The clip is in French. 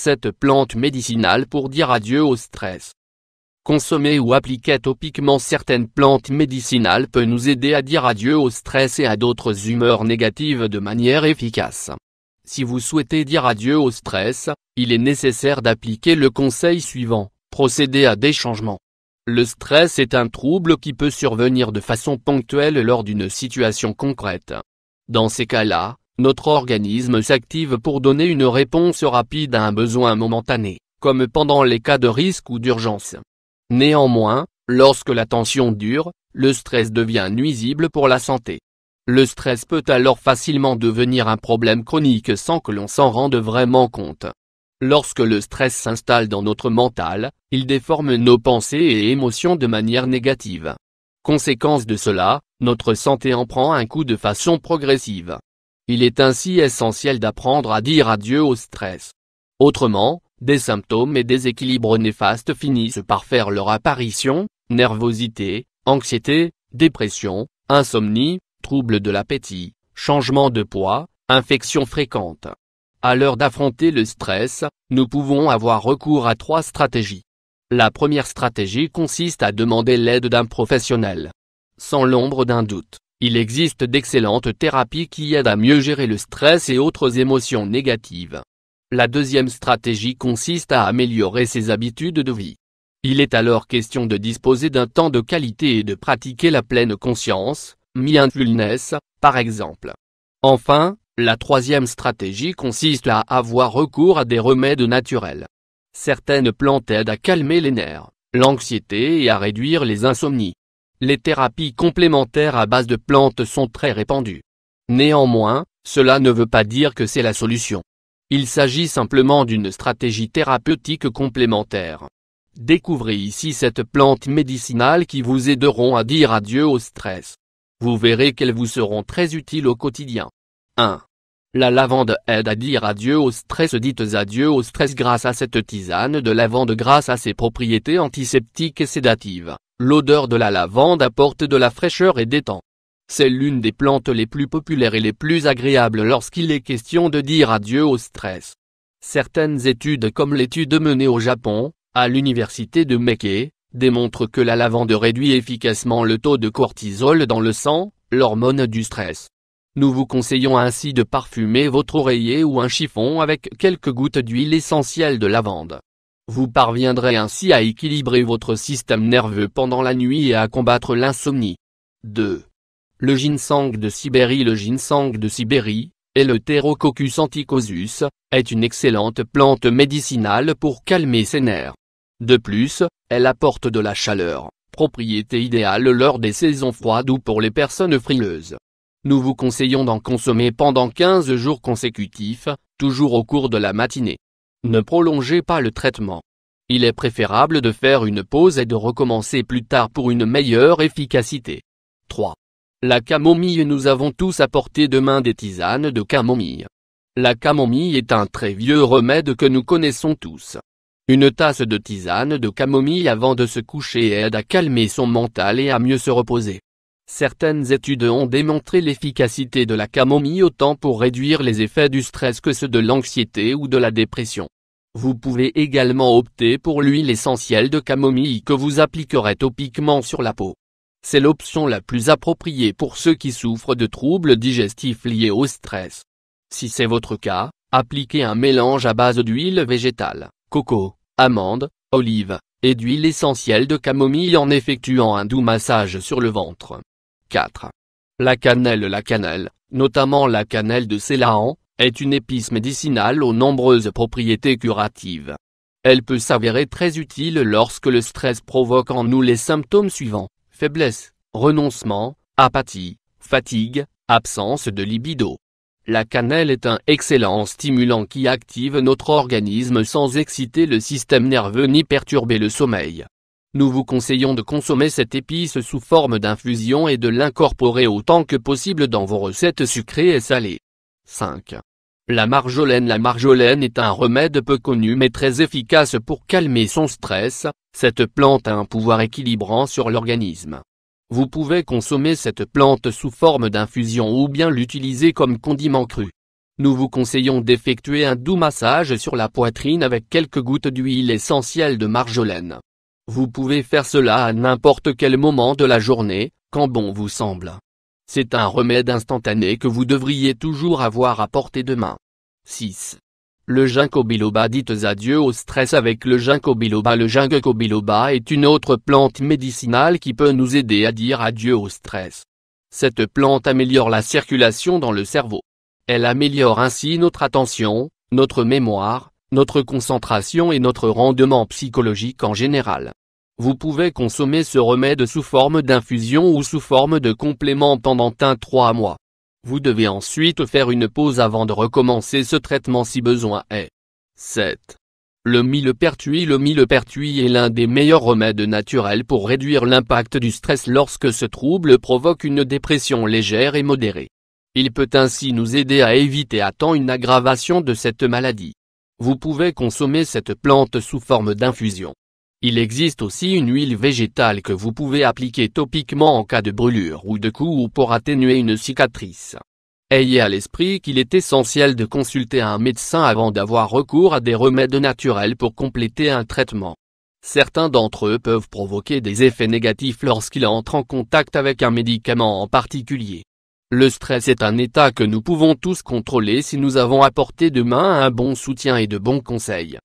cette plante médicinale pour dire adieu au stress. Consommer ou appliquer topiquement certaines plantes médicinales peut nous aider à dire adieu au stress et à d'autres humeurs négatives de manière efficace. Si vous souhaitez dire adieu au stress, il est nécessaire d'appliquer le conseil suivant, procéder à des changements. Le stress est un trouble qui peut survenir de façon ponctuelle lors d'une situation concrète. Dans ces cas-là, notre organisme s'active pour donner une réponse rapide à un besoin momentané, comme pendant les cas de risque ou d'urgence. Néanmoins, lorsque la tension dure, le stress devient nuisible pour la santé. Le stress peut alors facilement devenir un problème chronique sans que l'on s'en rende vraiment compte. Lorsque le stress s'installe dans notre mental, il déforme nos pensées et émotions de manière négative. Conséquence de cela, notre santé en prend un coup de façon progressive. Il est ainsi essentiel d'apprendre à dire adieu au stress. Autrement, des symptômes et déséquilibres néfastes finissent par faire leur apparition, nervosité, anxiété, dépression, insomnie, troubles de l'appétit, changement de poids, infections fréquentes. À l'heure d'affronter le stress, nous pouvons avoir recours à 3 stratégies. La première stratégie consiste à demander l'aide d'un professionnel. Sans l'ombre d'un doute, il existe d'excellentes thérapies qui aident à mieux gérer le stress et autres émotions négatives. La deuxième stratégie consiste à améliorer ses habitudes de vie. Il est alors question de disposer d'un temps de qualité et de pratiquer la pleine conscience, mindfulness, par exemple. Enfin, la troisième stratégie consiste à avoir recours à des remèdes naturels. Certaines plantes aident à calmer les nerfs, l'anxiété et à réduire les insomnies. Les thérapies complémentaires à base de plantes sont très répandues. Néanmoins, cela ne veut pas dire que c'est la solution. Il s'agit simplement d'une stratégie thérapeutique complémentaire. Découvrez ici cette plante médicinale qui vous aideront à dire adieu au stress. Vous verrez qu'elles vous seront très utiles au quotidien. 1. La lavande aide à dire adieu au stress. Dites adieu au stress grâce à cette tisane de lavande. Grâce à ses propriétés antiseptiques et sédatives, l'odeur de la lavande apporte de la fraîcheur et détend. C'est l'une des plantes les plus populaires et les plus agréables lorsqu'il est question de dire adieu au stress. Certaines études comme l'étude menée au Japon, à l'université de Meikei, démontrent que la lavande réduit efficacement le taux de cortisol dans le sang, l'hormone du stress. Nous vous conseillons ainsi de parfumer votre oreiller ou un chiffon avec quelques gouttes d'huile essentielle de lavande. Vous parviendrez ainsi à équilibrer votre système nerveux pendant la nuit et à combattre l'insomnie. 2. Le ginseng de Sibérie. Le ginseng de Sibérie, Eleutherococcus anticosus, est une excellente plante médicinale pour calmer ses nerfs. De plus, elle apporte de la chaleur, propriété idéale lors des saisons froides ou pour les personnes frileuses. Nous vous conseillons d'en consommer pendant 15 jours consécutifs, toujours au cours de la matinée. Ne prolongez pas le traitement. Il est préférable de faire une pause et de recommencer plus tard pour une meilleure efficacité. 3. La camomille. Nous avons tous à portée de main des tisanes de camomille. La camomille est un très vieux remède que nous connaissons tous. Une tasse de tisane de camomille avant de se coucher aide à calmer son mental et à mieux se reposer. Certaines études ont démontré l'efficacité de la camomille autant pour réduire les effets du stress que ceux de l'anxiété ou de la dépression. Vous pouvez également opter pour l'huile essentielle de camomille que vous appliquerez topiquement sur la peau. C'est l'option la plus appropriée pour ceux qui souffrent de troubles digestifs liés au stress. Si c'est votre cas, appliquez un mélange à base d'huile végétale, coco, amande, olive, et d'huile essentielle de camomille en effectuant un doux massage sur le ventre. 4. La cannelle. La cannelle, notamment la cannelle de Ceylan, est une épice médicinale aux nombreuses propriétés curatives. Elle peut s'avérer très utile lorsque le stress provoque en nous les symptômes suivants: faiblesse, renoncement, apathie, fatigue, absence de libido. La cannelle est un excellent stimulant qui active notre organisme sans exciter le système nerveux ni perturber le sommeil. Nous vous conseillons de consommer cette épice sous forme d'infusion et de l'incorporer autant que possible dans vos recettes sucrées et salées. 5. La marjolaine. La marjolaine est un remède peu connu mais très efficace pour calmer son stress. Cette plante a un pouvoir équilibrant sur l'organisme. Vous pouvez consommer cette plante sous forme d'infusion ou bien l'utiliser comme condiment cru. Nous vous conseillons d'effectuer un doux massage sur la poitrine avec quelques gouttes d'huile essentielle de marjolaine. Vous pouvez faire cela à n'importe quel moment de la journée, quand bon vous semble. C'est un remède instantané que vous devriez toujours avoir à portée de main. 6. Le ginkgo biloba. Dites adieu au stress avec le ginkgo biloba. Le ginkgo biloba est une autre plante médicinale qui peut nous aider à dire adieu au stress. Cette plante améliore la circulation dans le cerveau. Elle améliore ainsi notre attention, notre mémoire, notre concentration et notre rendement psychologique en général. Vous pouvez consommer ce remède sous forme d'infusion ou sous forme de complément pendant 1-3 mois. Vous devez ensuite faire une pause avant de recommencer ce traitement si besoin est. 7. Le millepertuis. Le millepertuis est l'un des meilleurs remèdes naturels pour réduire l'impact du stress lorsque ce trouble provoque une dépression légère et modérée. Il peut ainsi nous aider à éviter à temps une aggravation de cette maladie. Vous pouvez consommer cette plante sous forme d'infusion. Il existe aussi une huile végétale que vous pouvez appliquer topiquement en cas de brûlure ou de coup ou pour atténuer une cicatrice. Ayez à l'esprit qu'il est essentiel de consulter un médecin avant d'avoir recours à des remèdes naturels pour compléter un traitement. Certains d'entre eux peuvent provoquer des effets négatifs lorsqu'ils entrent en contact avec un médicament en particulier. Le stress est un état que nous pouvons tous contrôler si nous avons à portée de main un bon soutien et de bons conseils.